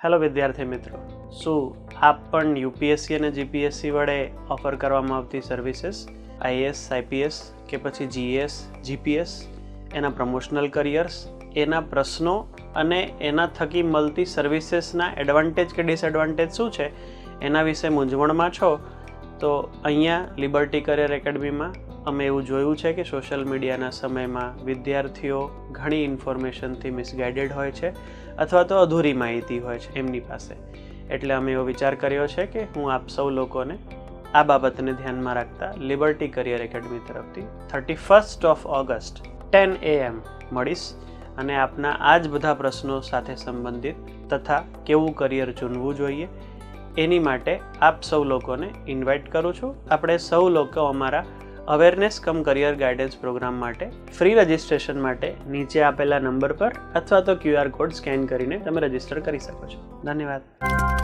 Hello વિદ્યાર્થી મિત્રો, શું આપ પણ યુપીએસસી અને જીપીએસસી વડે ઓફર કરવામાં આવતી સર્વિસીસ આઈએએસ, આઈપીએસ કે પછી જીએસ, જીપીએસ, એના પ્રમોશનલ કરિયર્સ, એના પ્રશ્નો અને એના થકી મળતી સર્વિસીસના એડવાન્ટેજ કે ડિસએડવાન્ટેજ શું છે એના વિશે મૂંઝવણમાં છો તો અહીંયા લિબર્ટી કરિયર એકેડમીમાં અમે એવું જોયું છે કે સોશિયલ મીડિયાના સમયમાં વિદ્યાર્થીઓ ઘણી ઇન્ફોર્મેશનથી મિસગાઈડેડ હોય છે અથવા તો અધૂરી માહિતી હોય છે એમની પાસે. એટલે અમે એવો વિચાર કર્યો છે કે હું આપ સૌ લોકોને આ બાબતને ધ્યાનમાં રાખતા લિબર્ટી કરિયર એકેડમી તરફથી 31 ઓગસ્ટ 10 AM મળીશ અને આપના આ જ બધા પ્રશ્નો સાથે સંબંધિત તથા કેવું કરિયર ચૂનવું જોઈએ એની માટે આપ સૌ લોકોને ઇન્વાઇટ કરું છું. આપણે સૌ લોકો અમારા અવેરનેસ કમ કરિયર ગાઈડન્સ પ્રોગ્રામ માટે ફ્રી રજિસ્ટ્રેશન માટે નીચે આપેલા નંબર પર અથવા તો QR કોડ સ્કેન કરીને તમે રજિસ્ટર કરી શકો છો. ધન્યવાદ.